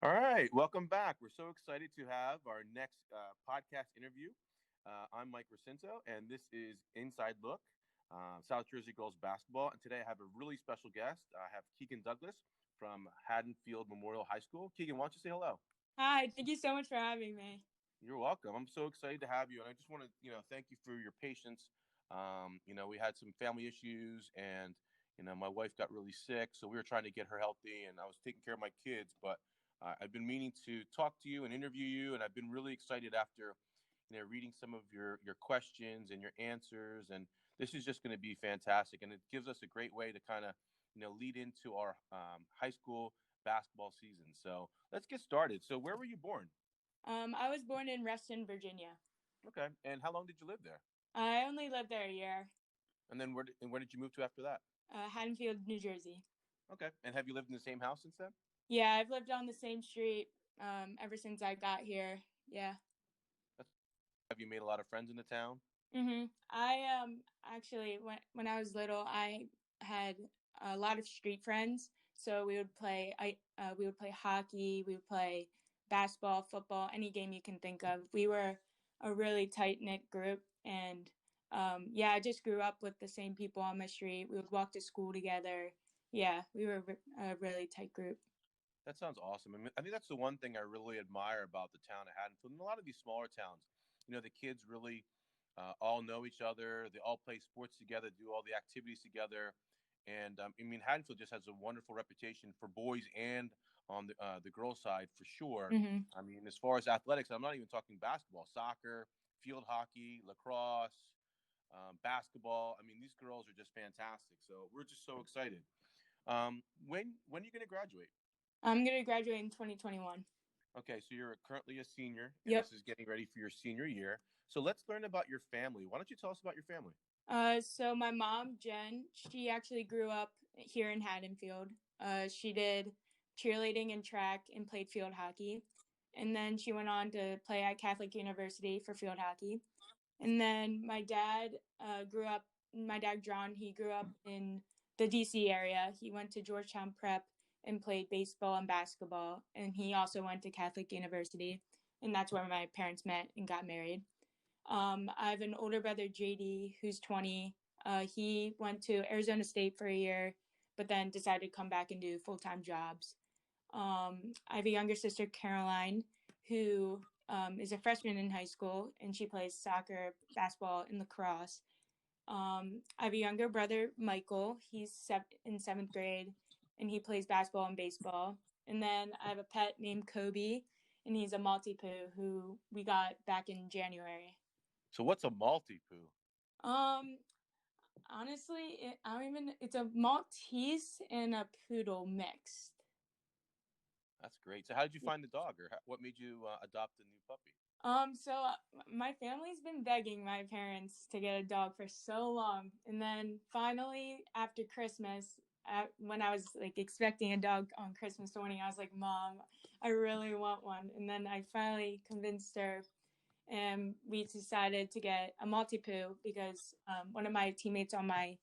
All right, welcome back. We're so excited to have our next podcast interview. I'm Mike Recinto, and this is Inside Look, South Jersey girls basketball. And today I have a really special guest. I have Keegan Douglas from Haddonfield Memorial High School. Keegan, why don't you say hello? Hi, thank you so much for having me. You're welcome. I'm so excited to have you, and I just want to, thank you for your patience. We had some family issues, and my wife got really sick, so we were trying to get her healthy, and I was taking care of my kids. But I've been meaning to talk to you and interview you, and I've been really excited after, reading some of your questions and your answers, and this is just going to be fantastic, and it gives us a great way to kind of, lead into our high school basketball season. So let's get started. So where were you born? I was born in Reston, Virginia. Okay. And how long did you live there? I only lived there a year. And then where did you move to after that? Haddonfield, New Jersey. Okay. And have you lived in the same house since then? Yeah, I've lived on the same street ever since I got here. Yeah. Have you made a lot of friends in the town? I actually when I was little, I had a lot of street friends. So we would play hockey, we would play basketball, football, any game you can think of. We were a really tight knit group, and yeah, I just grew up with the same people on my street. We would walk to school together. Yeah, we were a really tight group. That sounds awesome. I mean, I think that's the one thing I really admire about the town of Haddonfield and a lot of these smaller towns. The kids really all know each other. They all play sports together, do all the activities together. And I mean, Haddonfield just has a wonderful reputation for boys and on the girls' side for sure. Mm-hmm. I mean, as far as athletics, I'm not even talking basketball, soccer, field hockey, lacrosse, basketball. I mean, these girls are just fantastic. So we're just so excited. When are you going to graduate? I'm going to graduate in 2021. Okay, so you're currently a senior, and Yep. this is getting ready for your senior year. So let's learn about your family. Why don't you tell us about your family? So my mom, Jen, she actually grew up here in Haddonfield. She did cheerleading and track and played field hockey. And then she went on to play at Catholic University for field hockey. And then my dad, John, he grew up in the DC area. He went to Georgetown Prep and played baseball and basketball. And he also went to Catholic University. And that's where my parents met and got married. I have an older brother, JD, who's 20. He went to Arizona State for a year, but then decided to come back and do full-time jobs. I have a younger sister, Caroline, who is a freshman in high school, and she plays soccer, basketball, and lacrosse. I have a younger brother, Michael. He's in seventh grade, and he plays basketball and baseball. And then I have a pet named Kobe, and he's a Maltipoo who we got back in January. So what's a Maltipoo? Honestly, it's a Maltese and a poodle mixed. That's great. So how did you find the dog, or what made you adopt a new puppy? So my family's been begging my parents to get a dog for so long, and then finally after Christmas, when I was like expecting a dog on Christmas morning, I was like, "Mom, I really want one," and then I finally convinced her, and we decided to get a Maltipoo because one of my teammates on my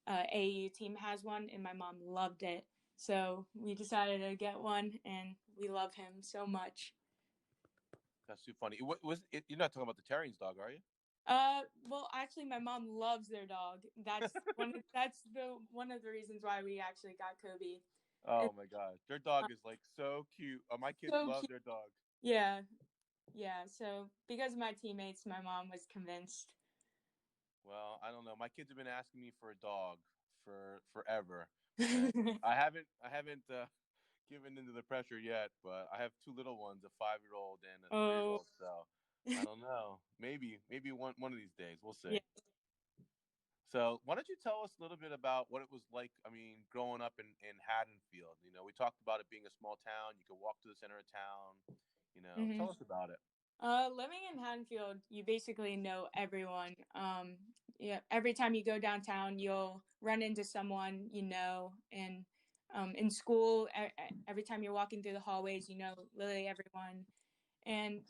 AAU team has one, and my mom loved it. So we decided to get one, and we love him so much. That's too funny. What was it? You're not talking about the Terriers dog, are you? Well, actually, my mom loves their dog. That's one of the reasons why we actually got Kobe. Oh my gosh, their dog is like so cute. My kids So love cute. their dog. Yeah, yeah. So because of my teammates, my mom was convinced. Well, I don't know. My kids have been asking me for a dog for forever. And I haven't given into the pressure yet, but I have two little ones, a 5-year-old and a 3-year Oh, old. So I don't know. Maybe one of these days. We'll see. yeah. So why don't you tell us a little bit about what it was like? I mean, growing up in Haddonfield. We talked about it being a small town. You could walk to the center of town. Mm-hmm. Tell us about it. Living in Haddonfield, you basically know everyone. Yeah, every time you go downtown, you'll run into someone you know, and in school, every time you're walking through the hallways, you know literally everyone. And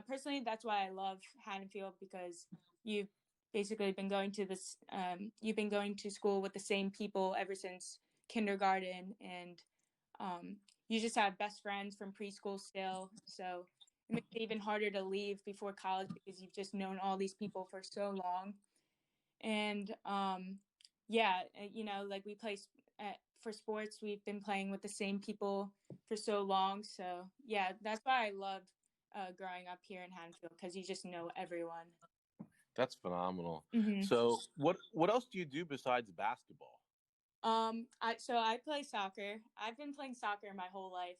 personally, that's why I love Haddonfield because you've basically been going to this. You've been going to school with the same people ever since kindergarten, and you just have best friends from preschool still. So it makes it even harder to leave before college because you've just known all these people for so long. And yeah, like we play for sports, we've been playing with the same people for so long. So yeah, that's why I love growing up here in Haddonfield, because you just know everyone. That's phenomenal. Mm-hmm. So what else do you do besides basketball? I play soccer. I've been playing soccer my whole life.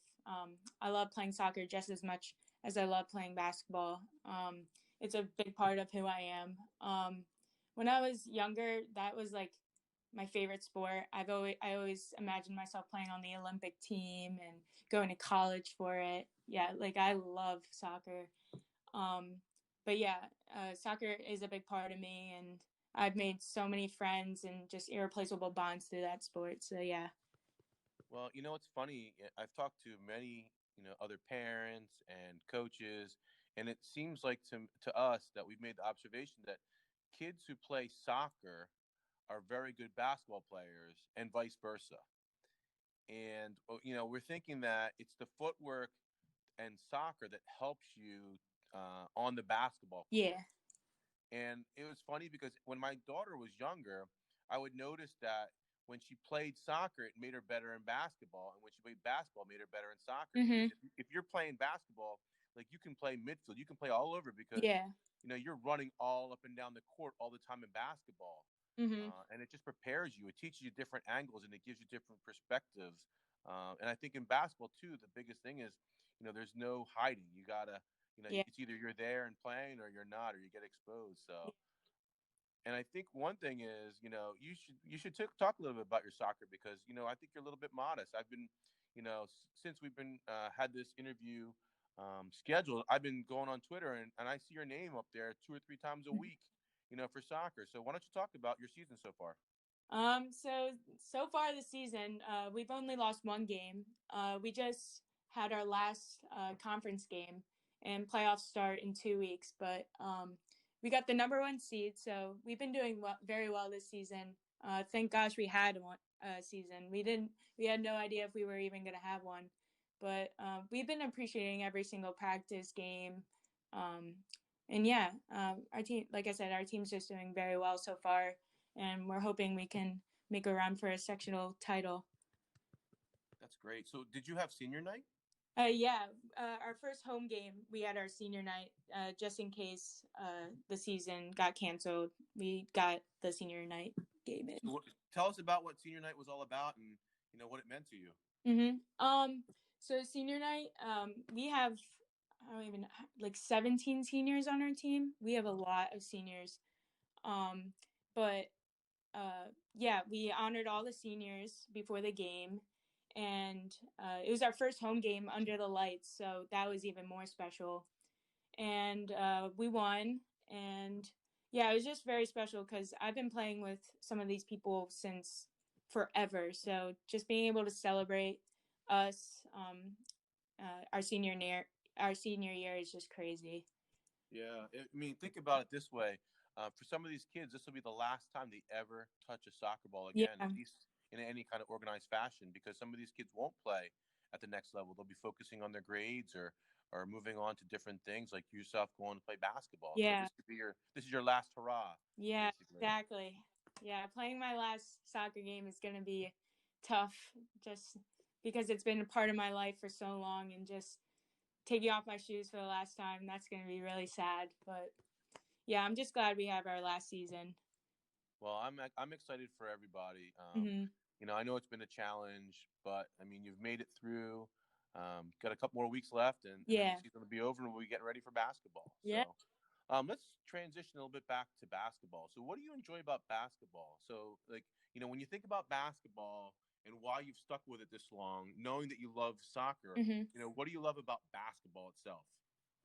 I love playing soccer just as much as I love playing basketball. It's a big part of who I am. When I was younger, that was like my favorite sport. I always imagined myself playing on the Olympic team and going to college for it. Yeah, like I love soccer. But yeah, soccer is a big part of me, and I've made so many friends and just irreplaceable bonds through that sport. So yeah. Well, it's funny. I've talked to many, other parents and coaches, and it seems like to us that we've made the observation that kids who play soccer are very good basketball players, and vice versa. And we're thinking that it's the footwork and soccer that helps you on the basketball court. Yeah. And it was funny because when my daughter was younger, I would notice that when she played soccer, it made her better in basketball. And when she played basketball, it made her better in soccer. Mm-hmm. Because if you're playing basketball, like you can play midfield, you can play all over because, Yeah. you're running all up and down the court all the time in basketball. Mm-hmm. And it just prepares you. It teaches you different angles and it gives you different perspectives. And I think in basketball, too, the biggest thing is, there's no hiding. You got to, Yeah. it's either you're there and playing or you're not, or you get exposed. So, and I think one thing is, you should talk a little bit about your soccer because, I think you're a little bit modest. I've been, since we've been had this interview scheduled, I've been going on Twitter and I see your name up there 2 or 3 times a week, for soccer. So why don't you talk about your season so far? So far this season, we've only lost one game. We just had our last conference game, and playoffs start in 2 weeks. But we got the number one seed, so we've been doing very well this season. Thank gosh we had one season. We had no idea if we were even going to have one, but we've been appreciating every single practice game. And yeah, our team, like I said, our team's just doing very well so far, and we're hoping we can make a run for a sectional title. That's great. So did you have senior night? Yeah, our first home game, we had our senior night, just in case the season got canceled. We got the senior night game in. So tell us about what senior night was all about and what it meant to you. Mm-hmm. So senior night, we have, I don't even, like 17 seniors on our team. We have a lot of seniors. But yeah, we honored all the seniors before the game, and it was our first home game under the lights, so that was even more special. And we won, and yeah, it was just very special because I've been playing with some of these people since forever. So just being able to celebrate us, our senior year is just crazy. Yeah, I mean, think about it this way. For some of these kids, this will be the last time they ever touch a soccer ball again, Yeah. at least in any kind of organized fashion, because some of these kids won't play at the next level. They'll be focusing on their grades or moving on to different things, like yourself going to play basketball. Yeah. So this is your last hurrah. Yeah, basically. exactly. Yeah, playing my last soccer game is going to be tough, just because it's been a part of my life for so long, and just taking off my shoes for the last time, that's going to be really sad. But yeah, I'm just glad we have our last season. Well, I'm excited for everybody. Mm-hmm. I know it's been a challenge, but I mean, you've made it through. Got a couple more weeks left, and then the season will be over, and we'll be getting ready for basketball. Yeah. So, let's transition a little bit back to basketball. So, what do you enjoy about basketball? So, like, when you think about basketball and why you've stuck with it this long, knowing that you love soccer, Mm-hmm. What do you love about basketball itself?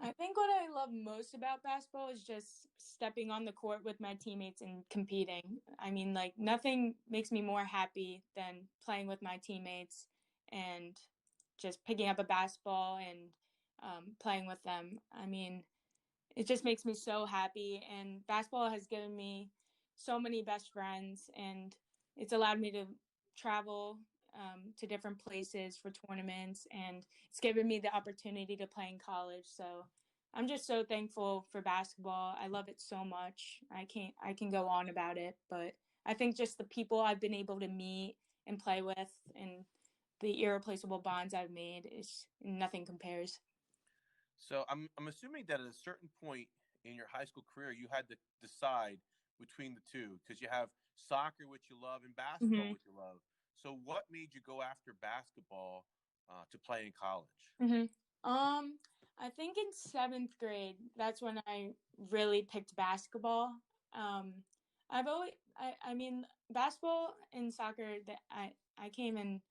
I think what I love most about basketball is just stepping on the court with my teammates and competing. I mean, like, nothing makes me more happy than playing with my teammates and just picking up a basketball and playing with them. I mean, it just makes me so happy. And basketball has given me so many best friends, and it's allowed me to travel to different places for tournaments, and it's given me the opportunity to play in college. So I'm just so thankful for basketball. I love it so much. I can go on about it, but I think just the people I've been able to meet and play with, and the irreplaceable bonds I've made, is nothing compares. So I'm assuming that at a certain point in your high school career, you had to decide between the two because you have soccer, which you love, and basketball, Mm-hmm. which you love. So what made you go after basketball to play in college? Mm-hmm. I think in seventh grade, that's when I really picked basketball. Um, I mean, basketball and soccer. That I came in.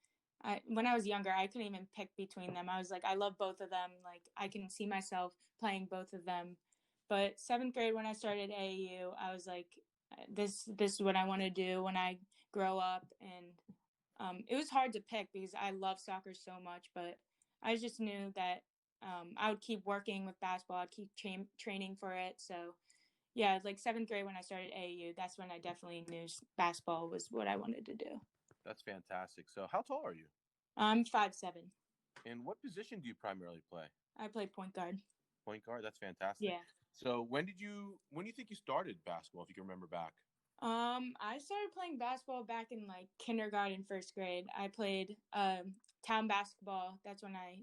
When I was younger, I couldn't even pick between them. I was like, I love both of them. Like, I can see myself playing both of them. But seventh grade, when I started AAU, I was like, this is what I want to do when I grow up. And it was hard to pick because I love soccer so much, but I just knew that I would keep working with basketball. I'd keep training for it. So yeah, like seventh grade when I started AAU, that's when I definitely knew basketball was what I wanted to do. That's fantastic. So how tall are you? I'm 5'7". And what position do you primarily play? I play point guard. Point guard. That's fantastic. Yeah. So when do you think you started basketball, if you can remember back? I started playing basketball back in like kindergarten, first grade. I played town basketball. That's when I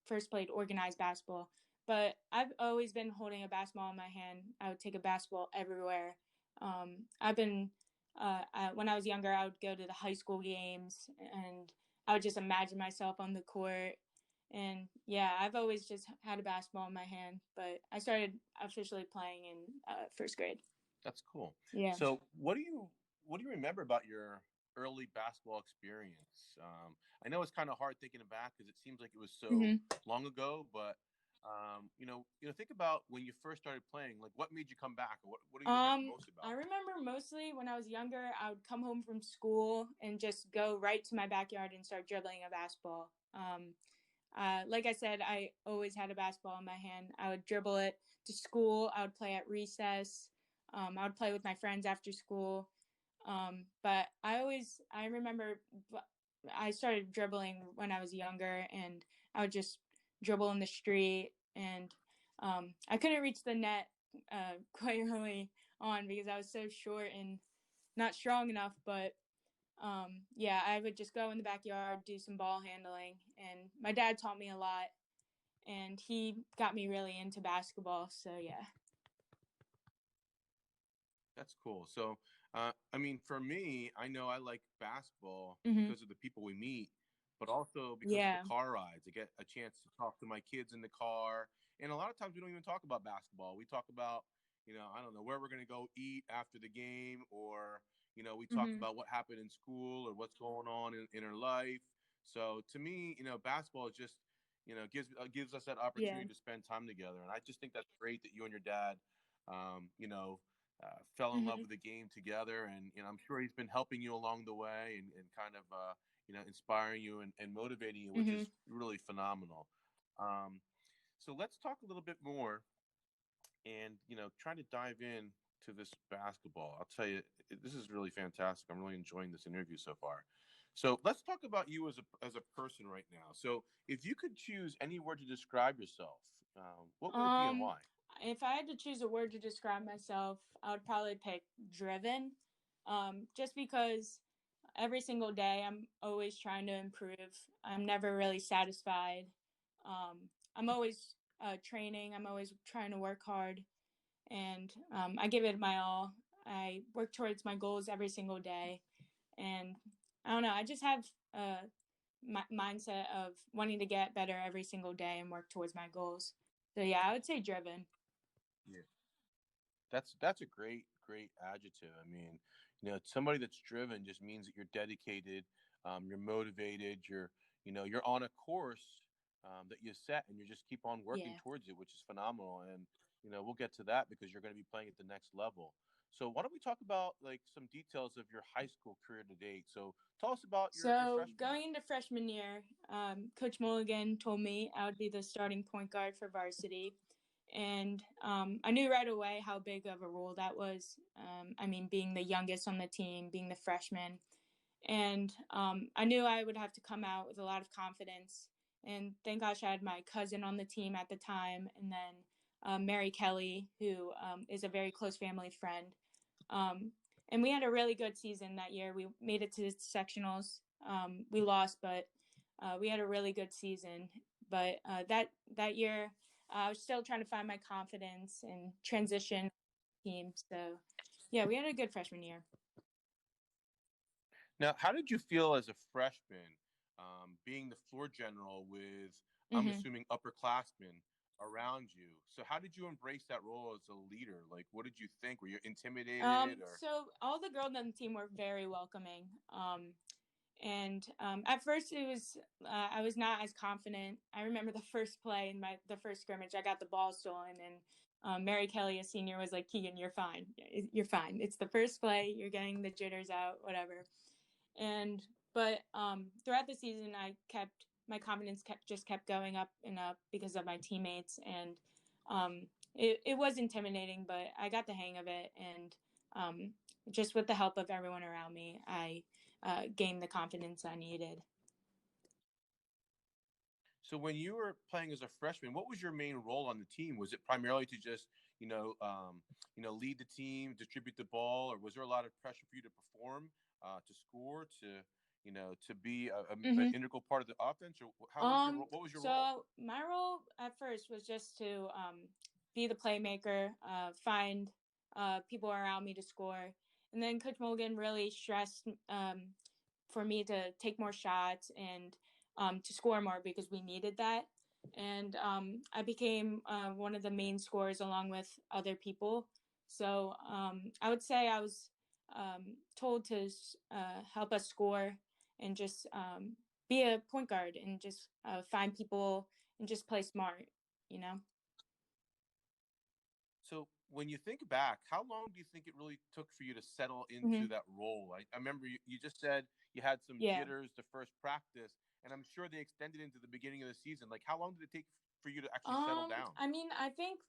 first played organized basketball. But I've always been holding a basketball in my hand. I would take a basketball everywhere. I've been when I was younger, I would go to the high school games, and I would just imagine myself on the court. And yeah, I've always just had a basketball in my hand. But I started officially playing in first grade. That's cool. Yeah. So what do you remember about your early basketball experience? I know it's kind of hard thinking back because it seems like it was so long ago, but think about when you first started playing. Like, what made you come back, or what do you remember most about? I remember mostly when I was younger, I would come home from school and just go right to my backyard and start dribbling a basketball. Like I said, I always had a basketball in my hand. I would dribble it to school. I would play at recess. I would play with my friends after school. But I remember I started dribbling when I was younger, and I would just dribble in the street, and I couldn't reach the net quite early on because I was so short and not strong enough. But yeah, I would just go in the backyard, do some ball handling, and my dad taught me a lot, and he got me really into basketball. So yeah. That's cool. So, I mean, for me, I know I like basketball because of the people we meet, but also because of the car rides. I get a chance to talk to my kids in the car. And a lot of times we don't even talk about basketball. We talk about, I don't know, where we're going to go eat after the game, or, we talk about what happened in school or what's going on in our life. So to me, basketball is just, gives us that opportunity to spend time together. And I just think that's great that you and your dad, fell in love with the game together, and I'm sure he's been helping you along the way and kind of inspiring you and motivating you, which is really phenomenal. So let's talk a little bit more and try to dive in to this basketball. I'll tell you, this is really fantastic. I'm really enjoying this interview so far. So let's talk about you as a person right now. So if you could choose any word to describe yourself, what would it be and why? If I had to choose a word to describe myself, I would probably pick driven. Just because every single day I'm always trying to improve. I'm never really satisfied. I'm always training. I'm always trying to work hard, and I give it my all. I work towards my goals every single day, and I don't know. I just have a mindset of wanting to get better every single day and work towards my goals. So yeah, I would say driven. Yeah. That's a great adjective. I mean, somebody that's driven just means that you're dedicated, you're motivated, you're on a course that you set, and you just keep on working towards it, which is phenomenal. And we'll get to that because you're going to be playing at the next level. So why don't we talk about like some details of your high school career to date? So tell us about your freshman going into freshman year, Coach Mulligan told me I would be the starting point guard for varsity. And I knew right away how big of a role that was. I mean, being the youngest on the team, being the freshman. And I knew I would have to come out with a lot of confidence. And thank gosh I had my cousin on the team at the time, and then Mary Kelly, who is a very close family friend. And we had a really good season that year. We made it to sectionals. We lost, but we had a really good season. But that year, I was still trying to find my confidence and transition team. So, yeah, we had a good freshman year. Now, how did you feel as a freshman, being the floor general with, I'm assuming, upperclassmen around you? So, how did you embrace that role as a leader? Like, what did you think? Were you intimidated? Or? So all the girls on the team were very welcoming. And at first it was I was not as confident. I remember the first play in the first scrimmage, I got the ball stolen, and Mary Kelly, a senior, was like, "Keegan, you're fine. You're fine. It's the first play. You're getting the jitters out, whatever." But throughout the season, my confidence kept going up and up because of my teammates, and it was intimidating, but I got the hang of it, and just with the help of everyone around me, I gained the confidence I needed. So when you were playing as a freshman, what was your main role on the team? Was it primarily to just, lead the team, distribute the ball, or was there a lot of pressure for you to perform, to score, to be an integral part of the offense? Or what was your role? So my role at first was just to be the playmaker, find people around me to score, and then Coach Mulligan really stressed for me to take more shots and to score more because we needed that. And I became one of the main scorers along with other people. So I would say I was told to help us score and just be a point guard and just find people and just play smart, you know? So when you think back, how long do you think it really took for you to settle into that role? I remember you just said you had some jitters the first practice, and I'm sure they extended into the beginning of the season. Like, how long did it take for you to actually settle down? I mean, I think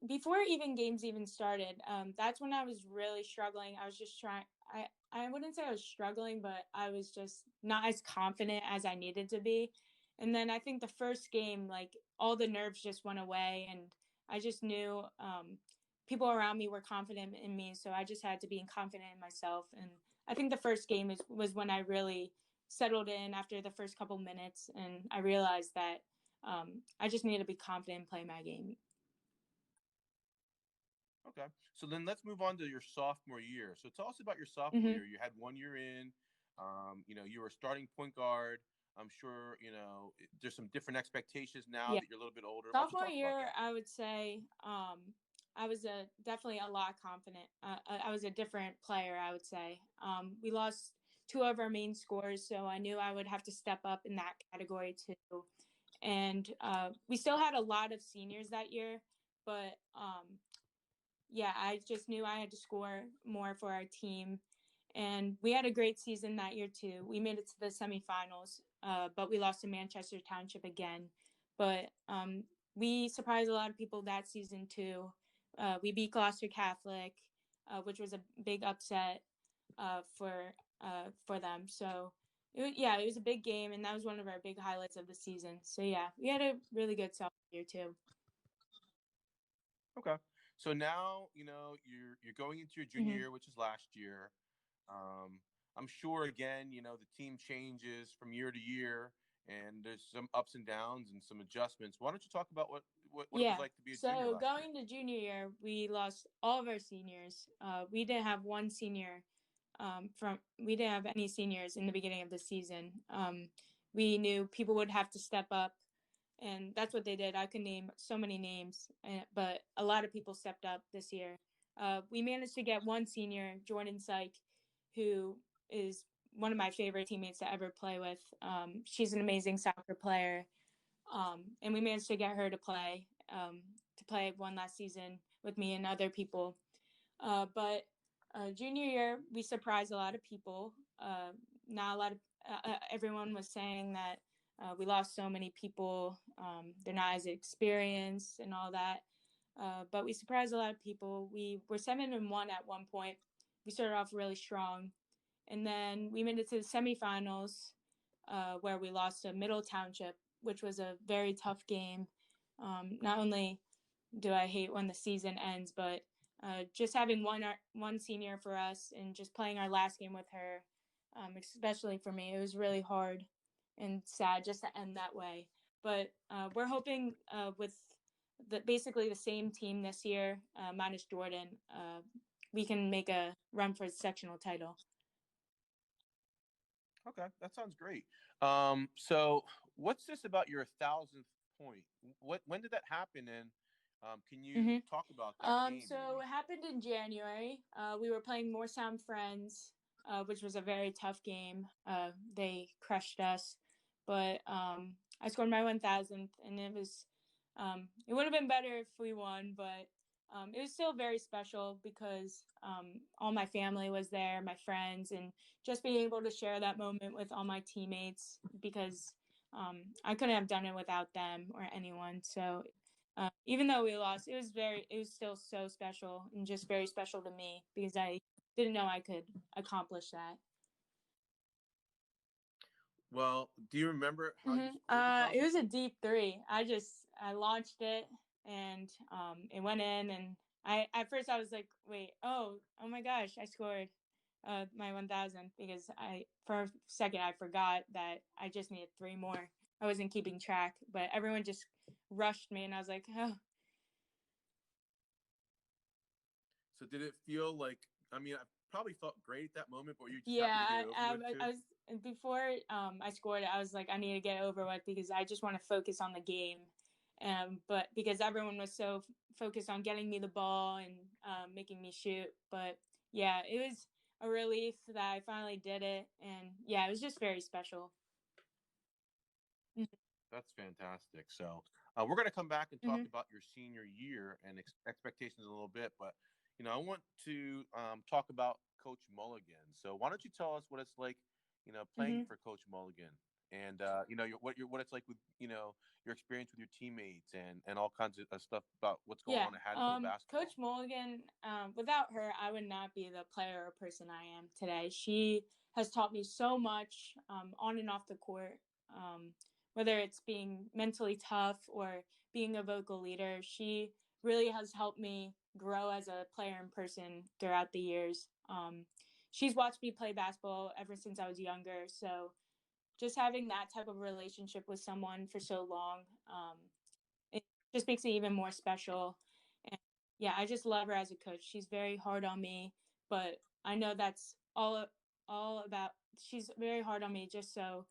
before games even started, that's when I was really struggling. I was just trying. I wouldn't say I was struggling, but I was just not as confident as I needed to be. And then I think the first game, like all the nerves just went away, and I just knew people around me were confident in me, so I just had to be confident in myself. And I think the first game was when I really settled in after the first couple minutes, and I realized that I just need to be confident and play my game. Okay. So then let's move on to your sophomore year. So tell us about your sophomore year. You had 1 year in, you were starting point guard. I'm sure, there's some different expectations now that you're a little bit older. Sophomore year, I would say I was definitely a lot confident. I was a different player, I would say. We lost 2 of our main scorers, so I knew I would have to step up in that category too. And we still had a lot of seniors that year, but I just knew I had to score more for our team. And we had a great season that year too. We made it to the semifinals, but we lost to Manchester Township again. But we surprised a lot of people that season too. We beat Gloucester Catholic, which was a big upset for them. So it was a big game, and that was one of our big highlights of the season. So yeah, we had a really good sophomore year too. Okay. So now, you're going into your junior year, which is last year. I'm sure, again, the team changes from year to year, and there's some ups and downs and some adjustments. Why don't you talk about what it was like to be a junior last year? So going to junior year, we lost all of our seniors. We didn't have one senior we didn't have any seniors in the beginning of the season. We knew people would have to step up, and that's what they did. I could name so many names, but a lot of people stepped up this year. We managed to get one senior, Jordan Syke, who is one of my favorite teammates to ever play with. She's an amazing soccer player, and we managed to get her to play one last season with me and other people. But junior year, we surprised a lot of people. Not a lot of everyone was saying that we lost so many people. They're not as experienced and all that. But we surprised a lot of people. We were 7-1 at one point. We started off really strong, And then we made it to the semifinals, where we lost to Middle Township, which was a very tough game. Not only do I hate when the season ends, but just having one senior for us and just playing our last game with her, especially for me, it was really hard and sad just to end that way. But we're hoping with basically the same team this year, minus Jordan, we can make a run for the sectional title. Okay, that sounds great. So what's this about your 1,000th point? When did that happen? And can you talk about that game? So it happened in January. We were playing Moorestown Friends, which was a very tough game. They crushed us, but I scored my 1,000th, and it would have been better if we won, but it was still very special because all my family was there, my friends, and just being able to share that moment with all my teammates, because I couldn't have done it without them or anyone. So even though we lost, it was still so special, and just very special to me because I didn't know I could accomplish that. Well, do you remember how you scored it was a deep three. I launched it, and it went in, and at first I was like, wait, oh my gosh, I scored my 1,000th, because for a second I forgot that I just needed 3 more. I wasn't keeping track, but everyone just rushed me, and I was like, oh. So did it feel like, I mean, I probably felt great at that moment, but you just happy to get over it too? I was, before I scored it, I was like, I need to get over with, because I just want to focus on the game. But because everyone was so focused on getting me the ball and making me shoot. But yeah, it was a relief that I finally did it. And yeah, it was just very special. That's fantastic. So we're going to come back and talk about your senior year and expectations a little bit. But, I want to talk about Coach Mulligan. So why don't you tell us what it's like, playing for Coach Mulligan, and, what it's like with, your experience with your teammates and all kinds of stuff about what's going on at Haddonfield basketball. Coach Mulligan, without her, I would not be the player or person I am today. She has taught me so much on and off the court. Whether it's being mentally tough or being a vocal leader, she really has helped me grow as a player and person throughout the years. She's watched me play basketball ever since I was younger. So just having that type of relationship with someone for so long, it just makes it even more special. And yeah, I just love her as a coach. She's very hard on me, but I know that's all about, she's very hard on me just so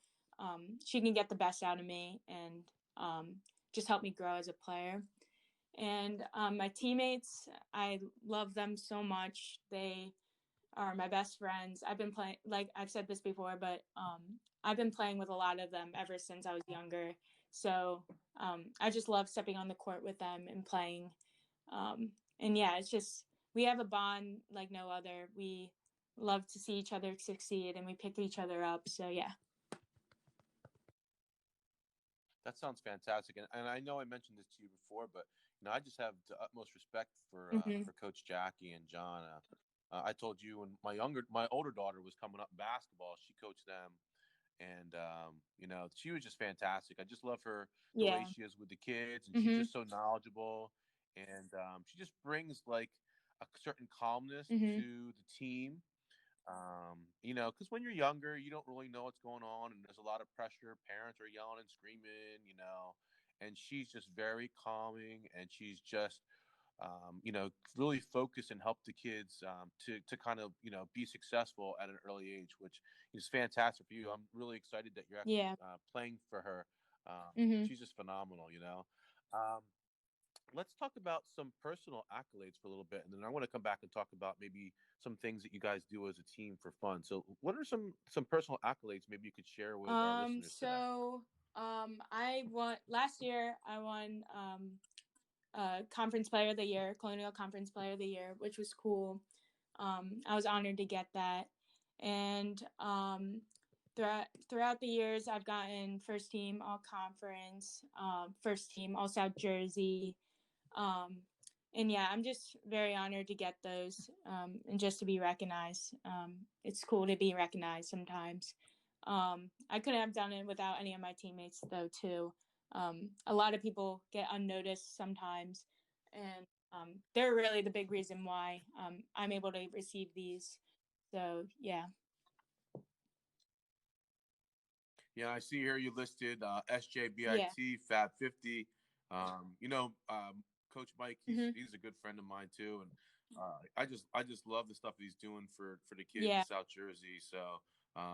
she can get the best out of me and just help me grow as a player. And my teammates, I love them so much. They are my best friends. I've been playing, like I've said this before, but I've been playing with a lot of them ever since I was younger. So I just love stepping on the court with them and playing. And yeah, it's just, we have a bond like no other. We love to see each other succeed, and we pick each other up. So yeah. That sounds fantastic, and I know I mentioned this to you before, but I just have the utmost respect for Coach Jackie and John. I told you when my older daughter was coming up in basketball, she coached them, and she was just fantastic. I just love her the way she is with the kids, and she's just so knowledgeable, and she just brings like a certain calmness to the team. Because when you're younger, you don't really know what's going on, and there's a lot of pressure. Parents are yelling and screaming, and she's just very calming, and she's just, really focus and help the kids to kind of, be successful at an early age, which is fantastic for you. I'm really excited that you're actually playing for her. She's just phenomenal, Let's talk about some personal accolades for a little bit, and then I want to come back and talk about maybe some things that you guys do as a team for fun. So what are some personal accolades maybe you could share with our listeners today? I won last year. I won Conference Player of the Year, Colonial Conference Player of the Year, which was cool. I was honored to get that. And throughout the years, I've gotten first team All Conference, first team All South Jersey, And yeah, I'm just very honored to get those, and just to be recognized. It's cool to be recognized sometimes. I couldn't have done it without any of my teammates though too. A lot of people get unnoticed sometimes, and they're really the big reason why I'm able to receive these. So yeah. Yeah, I see here you listed Yeah. SJBIT, Fab 50. Coach Mike, Hmm. he's a good friend of mine too, and I just love the stuff he's doing for the kids in Yeah. South Jersey. So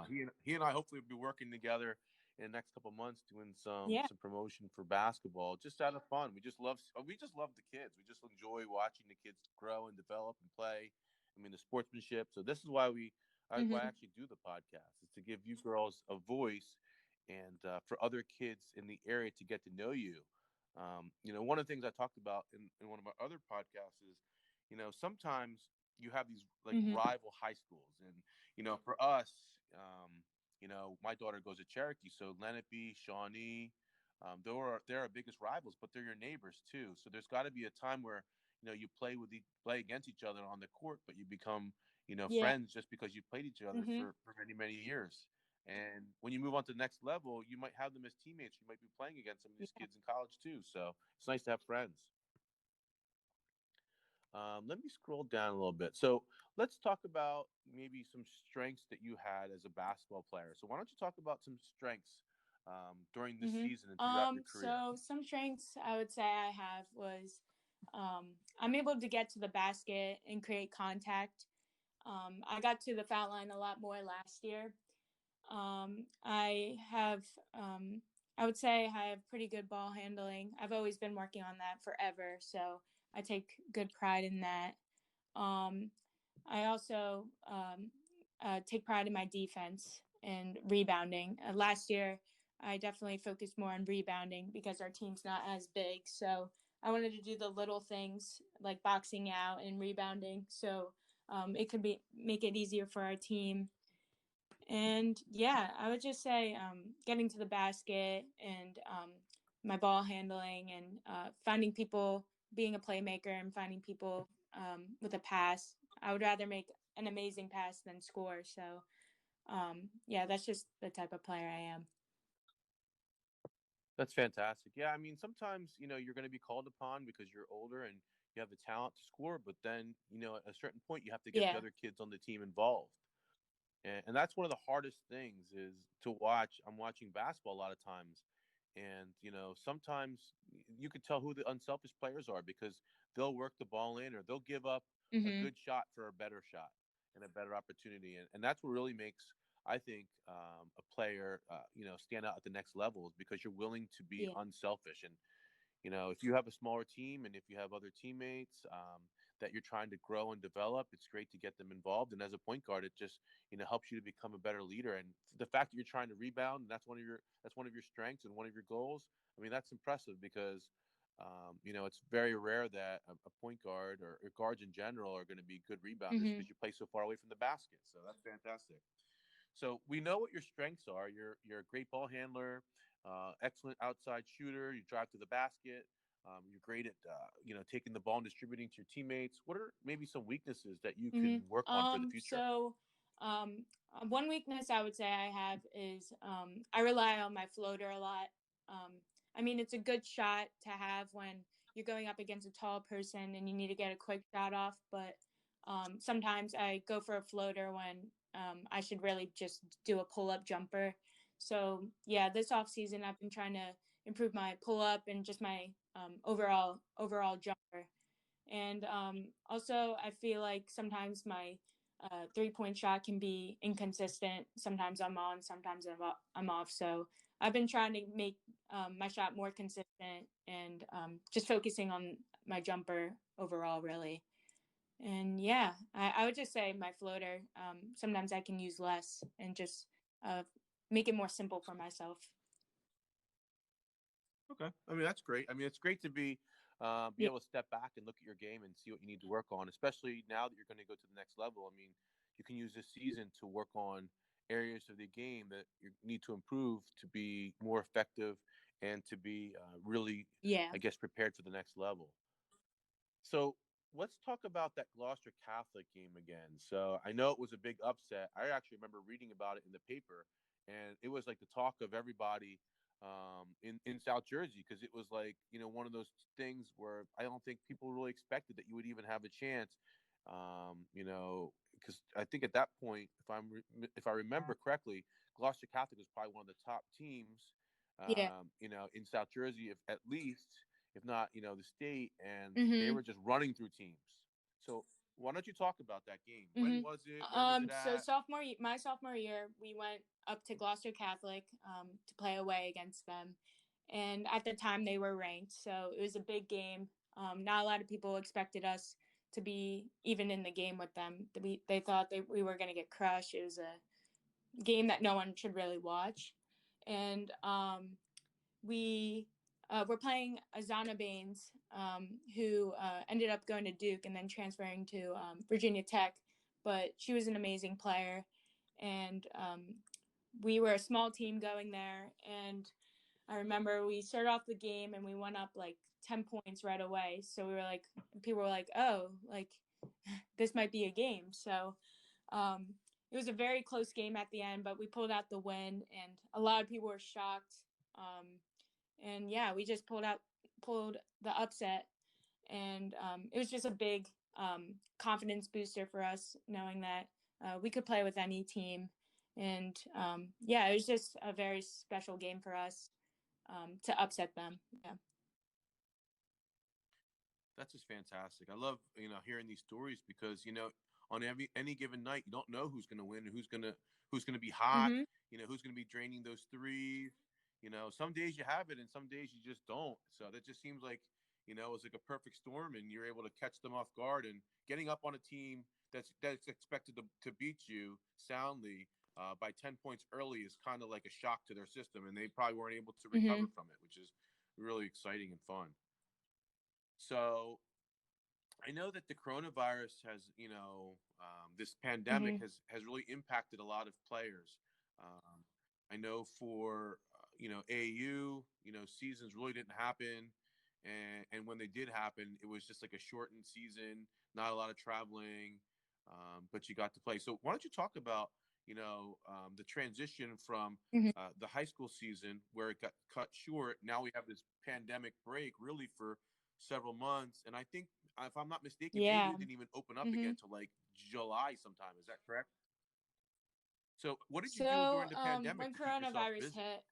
he and I hopefully will be working together in the next couple of months, doing Yeah. some promotion for basketball, just out of fun. We just love the kids. We just enjoy watching the kids grow and develop and play. I mean, the sportsmanship. So this is why why I Hmm. actually do the podcast, is to give you girls a voice, and for other kids in the area to get to know you. One of the things I talked about in one of my other podcasts is, sometimes you have these like Hmm. rival high schools, and for us, my daughter goes to Cherokee, so Lenape, Shawnee, they're our biggest rivals, but they're your neighbors too. So there's got to be a time where you play against each other on the court, but you become Yeah. friends just because you played each other Hmm. for many years. And when you move on to the next level, you might have them as teammates. You might be playing against some of these Yeah. kids in college too. So it's nice to have friends. Let me scroll down a little bit. So let's talk about maybe some strengths that you had as a basketball player. So why don't you talk about some strengths during this Hmm. season and throughout your career? So some strengths I would say I have was, I'm able to get to the basket and create contact. I got to the foul line a lot more last year. I have, I would say I have pretty good ball handling. I've always been working on that forever, so I take good pride in that. Um, I also take pride in my defense and rebounding. Last year, I definitely focused more on rebounding because our team's not as big. So I wanted to do the little things like boxing out and rebounding. So it could be make it easier for our team. And yeah, I would just say getting to the basket and my ball handling and finding people, being a playmaker and finding people with a pass. I would rather make an amazing pass than score. So yeah, that's just the type of player I am. That's fantastic. Yeah, I mean, sometimes you're going to be called upon because you're older and you have the talent to score, but then at a certain point you have to get the Yeah. other kids on the team involved. And that's one of the hardest things is to watch. I'm watching basketball a lot of times, and sometimes you could tell who the unselfish players are because they'll work the ball in or they'll give up a Hmm. good shot for a better shot and a better opportunity, and that's what really makes, I think, a player stand out at the next level, is because you're willing to be Yeah. unselfish. And if you have a smaller team and if you have other teammates that you're trying to grow and develop, it's great to get them involved. And as a point guard, it just helps you to become a better leader. And the fact that you're trying to rebound, and that's one of your strengths and one of your goals. I mean, that's impressive because it's very rare that a point guard or guards in general are going to be good rebounders Hmm. because you play so far away from the basket. So that's fantastic. So we know what your strengths are. You're a great ball handler, excellent outside shooter. You drive to the basket. You're great at taking the ball and distributing to your teammates. What are maybe some weaknesses that you can Hmm. work on for the future? Um, one weakness I would say I have is I rely on my floater a lot. Um, I mean, it's a good shot to have when you're going up against a tall person and you need to get a quick shot off, but sometimes I go for a floater when I should really just do a pull up jumper. So yeah, this off season I've been trying to improve my pull up and just my overall jumper. And also, I feel like sometimes my 3-point shot can be inconsistent. Sometimes I'm on, sometimes I'm off. So I've been trying to make my shot more consistent and just focusing on my jumper overall, really. And yeah, I would just say my floater, sometimes I can use less and just uh, make it more simple for myself. Okay, I mean that's great. I mean it's great to be Yeah. able to step back and look at your game and see what you need to work on, especially now that you're going to go to the next level. I mean, you can use this season to work on areas of the game that you need to improve to be more effective and to be really, Yeah. I guess, prepared for the next level. So let's talk about that Gloucester Catholic game again. So I know it was a big upset. I actually remember reading about it in the paper, and it was like the talk of everybody in South Jersey, because it was like, one of those things where I don't think people really expected that you would even have a chance. Because I think at that point, if I remember correctly, Gloucester Catholic was probably one of the top teams, Yeah. in South Jersey, if at least, if not, the state, and they Mm-hmm. were just running through teams. So why don't you talk about that game? When Mm-hmm. was it? Where was it So at? my sophomore year, we went up to Gloucester Catholic to play away against them, and at the time they were ranked, so it was a big game. Not a lot of people expected us to be even in the game with them. They thought we were going to get crushed. It was a game that no one should really watch, and we were playing Azana Baines, who ended up going to Duke and then transferring to Virginia Tech. But she was an amazing player, and we were a small team going there. And I remember we started off the game and we went up like 10 points right away. So we were like, people were like, oh, like this might be a game. So um, it was a very close game at the end, but we pulled out the win, and a lot of people were shocked. Um, and yeah, we just pulled the upset, and it was just a big confidence booster for us, knowing that we could play with any team. And yeah, it was just a very special game for us to upset them. Yeah. That's just fantastic. I love, hearing these stories, because, on any given night, you don't know who's going to win and who's going to be hot, Mm-hmm. who's going to be draining those threes. Some days you have it and some days you just don't. So that just seems like, it's like a perfect storm, and you're able to catch them off guard, and getting up on a team that's expected to beat you soundly by 10 points early is kind of like a shock to their system, and they probably weren't able to Mm-hmm. recover from it, which is really exciting and fun. So I know that the coronavirus has, this pandemic Mm-hmm. has really impacted a lot of players. I know for AAU, seasons really didn't happen, and when they did happen, it was just like a shortened season, not a lot of traveling, but you got to play. So why don't you talk about the transition from Mm-hmm. the high school season, where it got cut short. Now we have this pandemic break, really for several months, and I think, if I'm not mistaken, Yeah. AU didn't even open up Mm-hmm. again till like July sometime. Is that correct? So, what did you do So during the pandemic when to keep yourself coronavirus busy? hit,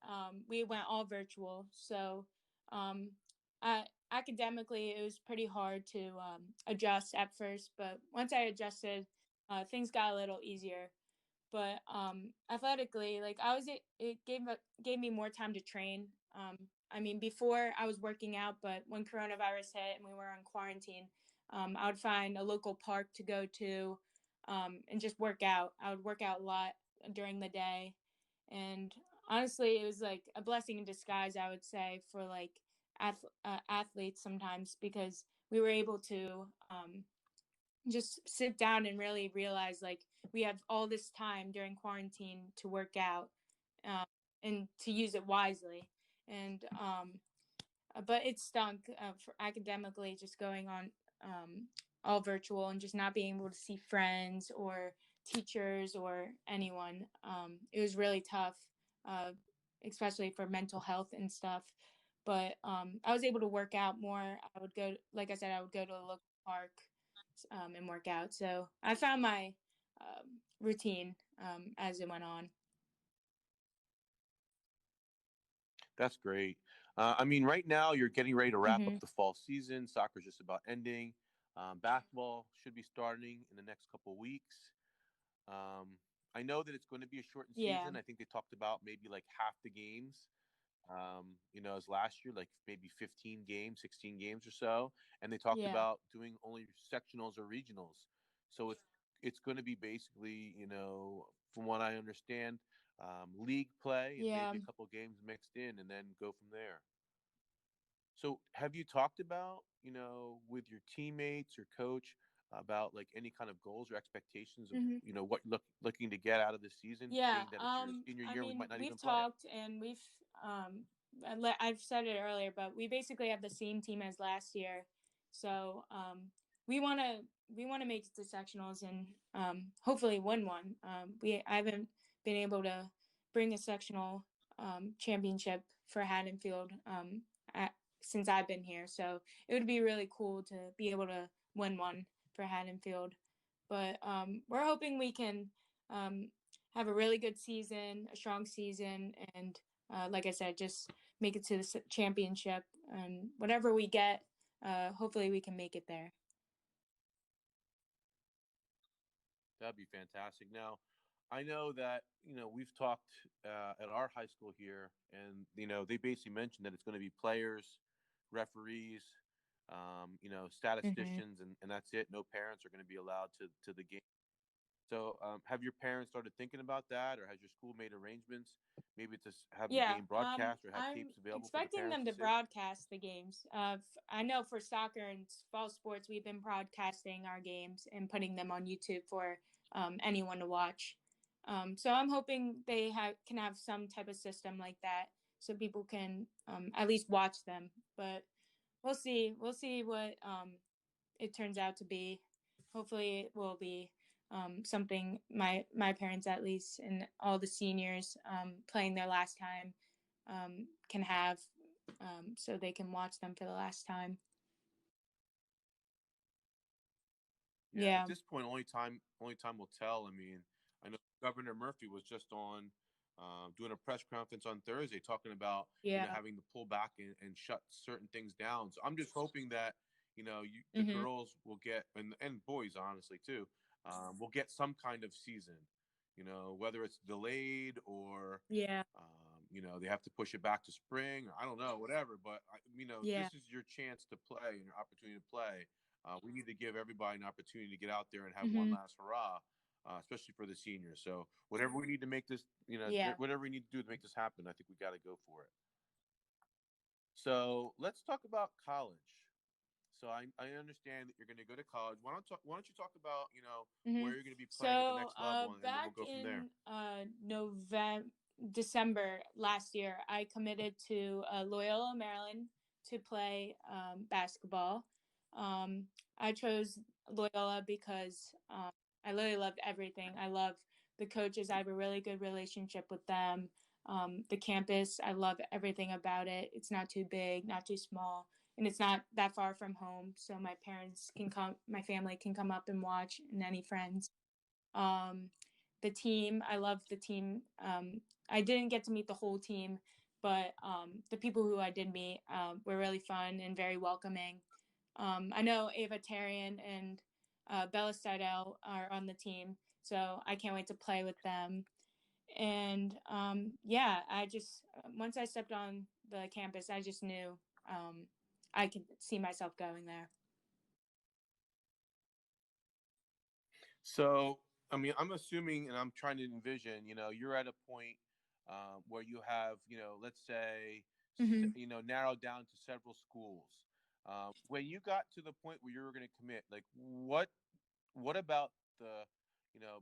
we went all virtual. So um, academically, it was pretty hard to adjust at first, but once I adjusted, things got a little easier. But athletically, like it gave me more time to train. I mean, before I was working out, but when coronavirus hit and we were on quarantine, I would find a local park to go to and just work out. I would work out a lot during the day, and honestly, it was like a blessing in disguise, I would say, for like athletes sometimes, because we were able to just sit down and really realize like we have all this time during quarantine to work out um, and to use it wisely. And but it stunk for academically, just going on all virtual and just not being able to see friends or teachers or anyone. It was really tough, uh, especially for mental health and stuff. But I was able to work out more. I would go, like I said, I would go to a local park and work out. So I found my routine as it went on. That's great. I mean, right now you're getting ready to wrap up Mm-hmm. the fall season. Soccer's just about ending. Basketball should be starting in the next couple of weeks. Um, I know that it's going to be a shortened Yeah. season. I think they talked about maybe like half the games, as last year, like maybe 15 games, 16 games or so. And they talked Yeah. about doing only sectionals or regionals. So it's going to be basically, from what I understand, league play and Yeah. maybe a couple games mixed in, and then go from there. So have you talked about, with your teammates or coach, about like any kind of goals or expectations of, Mm-hmm. what looking to get out of the season, Yeah. being that it's your senior I year, we mean, might not even we've play it. talked and I've said it earlier, but we basically have the same team as last year. So we want to make it to sectionals and hopefully win one. I haven't been able to bring a sectional championship for Haddonfield since I've been here. So it would be really cool to be able to win one for Haddonfield. But we're hoping we can have a really good season, a strong season, and like I said, just make it to the championship. And whatever we get, hopefully we can make it there. That'd be fantastic. Now, I know that we've talked at our high school here, and they basically mentioned that it's going to be players, referees, Mm-hmm. statisticians, and that's it. No parents are going to be allowed to the game. So, have your parents started thinking about that, or has your school made arrangements, maybe to have the Yeah, game broadcast or have I'm tapes available for the expecting parents them to to see? broadcast the games. I know for soccer and fall sports, we've been broadcasting our games and putting them on YouTube for anyone to watch. So I'm hoping they can have some type of system like that, so people can at least watch them. But we'll see. We'll see what it turns out to be. Hopefully, it will be something my parents at least and all the seniors playing their last time can have, so they can watch them for the last time. Yeah, at Yeah, this point, only time will tell. I mean, I know Governor Murphy was just on doing a press conference on Thursday talking about yeah, having to pull back and shut certain things down. So I'm just hoping that the mm-hmm. girls will get and boys honestly too will get some kind of season. Whether it's delayed or Yeah, they have to push it back to spring. Or I don't know, whatever. But yeah, this is your chance to play and your opportunity to play. We need to give everybody an opportunity to get out there and have one mm-hmm. last hurrah, especially for the seniors. So whatever we need to make this, Yeah. whatever we need to do to make this happen, I think we got to go for it. So let's talk about college. So I understand that you're going to go to college. Why don't you talk about Mm-hmm. where you're going to be playing at the So next level, and then back we'll go from there. in December last year, I committed to Loyola, Maryland, to play basketball. Um, I chose Loyola because I really loved everything. I love the coaches. I have a really good relationship with them. The campus, I love everything about it. It's not too big, not too small, and it's not that far from home, so my family can come up and watch, and any friends. um, the team, I love the team. I didn't get to meet the whole team, but the people who I did meet were really fun and very welcoming. I know Ava Tarian and Bella Seidel are on the team, so I can't wait to play with them. And yeah, I just once I stepped on the campus, I just knew I could see myself going there. So, I mean, I'm assuming, and I'm trying to envision, you're at a point where you have, let's say, Mm-hmm. narrowed down to several schools. When you got to the point where you were going to commit, like, what about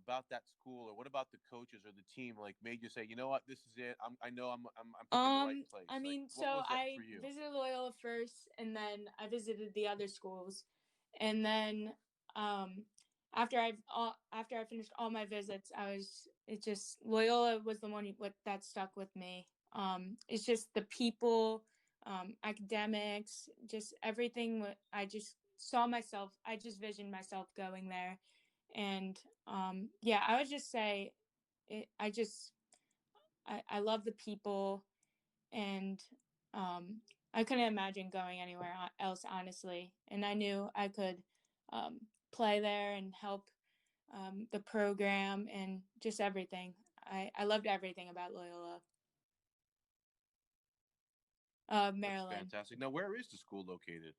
about that school, or what about the coaches or the team, like, made you say, you know what, this is it. I know I'm picking the right place. I Like, mean, what so was that I for you? visited Loyola first, and then I visited the other schools, and then um, after I finished all my visits, it just Loyola was the one that stuck with me. It's just the people, academics, just everything. I just saw myself. I just visioned myself going there, and yeah, I would just say, I just I love the people, and um, I couldn't imagine going anywhere else, honestly. And I knew I could um, play there and help the program and just everything. I loved everything about Loyola. That's Maryland. fantastic. Now, where is the school located?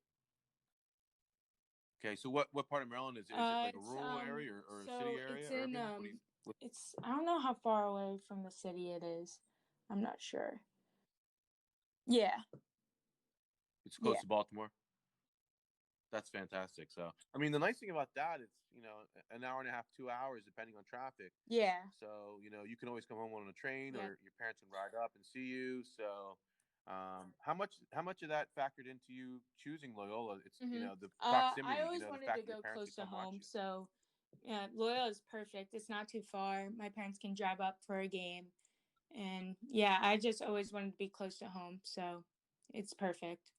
Okay, so what part of Maryland is it? Is it like a It's rural area, or a city so area, it's in urban? What do you? it's I don't know how far away from the city it is. I'm not sure. Yeah, It's close yeah, to Baltimore. That's fantastic. So, I mean, the nice thing about that, it's an hour and a half, 2 hours, depending on traffic. yeah, So, you can always come home on a train, yeah. or your parents can ride up and see you. So, How much of that factored into you choosing Loyola? It's Hmm. the I proximity, always the wanted to fact that go your parents close could to come watch home, you. so yeah, Loyola is perfect. It's not too far. My parents can drive up for a game, and yeah, I just always wanted to be close to home, so it's perfect.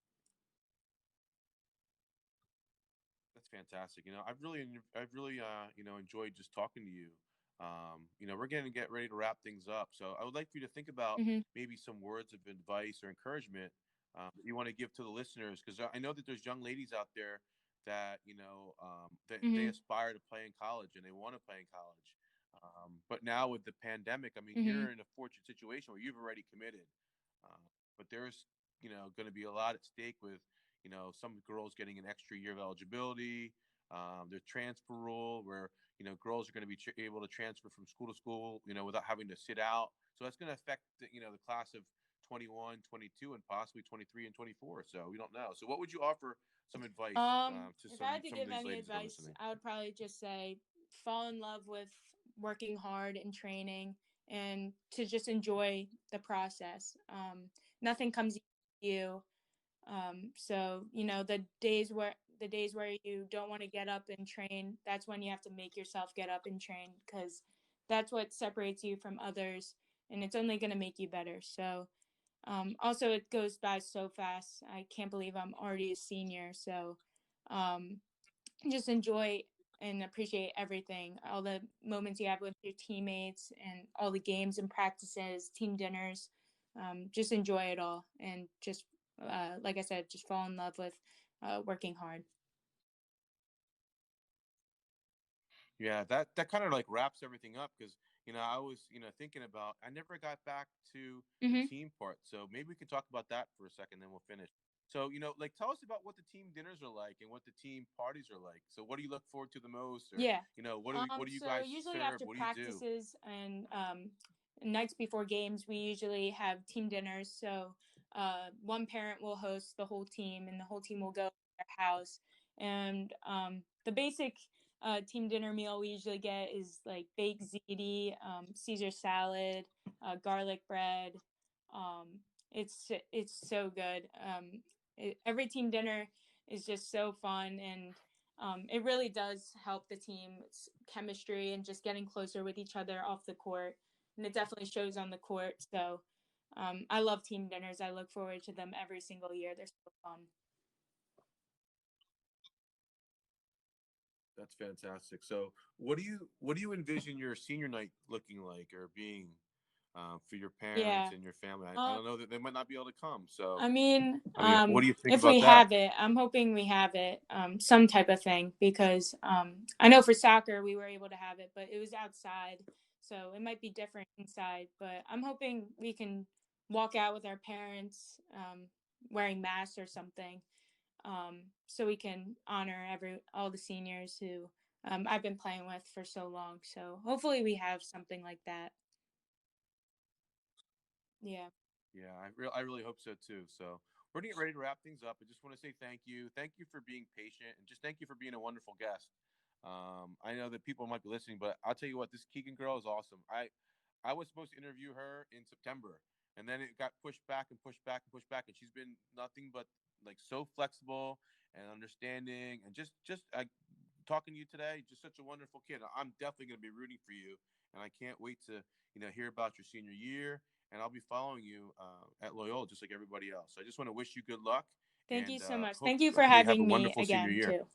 That's fantastic. I've really enjoyed just talking to you. We're going to get ready to wrap things up. So I would like for you to think about Hmm. maybe some words of advice or encouragement that you want to give to the listeners, because I know that there's young ladies out there that that they Hmm. aspire to play in college and they want to play in college. But now with the pandemic, I mean, Hmm. you're in a fortunate situation where you've already committed. Uh, but there's going to be a lot at stake with some girls getting an extra year of eligibility. There's transfer rule where girls are going to be able to transfer from school to school, without having to sit out. So that's going to affect the class of 21, 22, and possibly 23 and 24. So we don't know. So what would you offer some advice to If I had to some of give these any ladies that are advice, listening? I would probably just say fall in love with working hard and training, and to just enjoy the process. Nothing comes easy to you. So the days where you don't want to get up and train, that's when you have to make yourself get up and train, because that's what separates you from others, and it's only going to make you better. So also, it goes by so fast. I can't believe I'm already a senior. So um, just enjoy and appreciate everything, all the moments you have with your teammates, and all the games and practices, team dinners. Just enjoy it all, and just like I said, just fall in love with working hard. Yeah, that kind of like wraps everything up, because I was thinking about, I never got back to the Hmm. team part, so maybe we could talk about that for a second, then we'll finish. So like tell us about what the team dinners are like and what the team parties are like. So what do you look forward to the most, or Yeah. what do you So guys usually serve? after What do you do? practices and nights before games, we usually have team dinners. So one parent will host the whole team, and the whole team will go to their house. And the basic team dinner meal we usually get is like baked ziti, Caesar salad, garlic bread. Um, it's so good. Every team dinner is just so fun, and it really does help the team's chemistry and just getting closer with each other off the court. And it definitely shows on the court. So I love team dinners. I look forward to them every single year. They're so fun. That's fantastic. So what do you envision your senior night looking like or being, for your parents Yeah. and your family? I Um, don't know that they might not be able to come. So I mean, what do you think if about we that? have it, I'm hoping we have it, some type of thing, because I know for soccer we were able to have it, but it was outside, so it might be different inside. But I'm hoping we can walk out with our parents, wearing masks or something, so we can honor all the seniors who I've been playing with for so long. So hopefully we have something like that. Yeah. Yeah, I really hope so too. So we're gonna get ready to wrap things up. I just want to say thank you. Thank you for being patient, and just thank you for being a wonderful guest. I know that people might be listening, but I'll tell you what, this Keegan girl is awesome. I was supposed to interview her in September, and then it got pushed back and pushed back and pushed back, and she's been nothing but like so flexible and understanding, and just talking to you today, just such a wonderful kid. I'm definitely going to be rooting for you, and I can't wait to hear about your senior year. And I'll be following you at Loyola just like everybody else. So I just want to wish you good luck, Thank you and so much. hope Thank you for hopefully have a having me wonderful senior again year. too.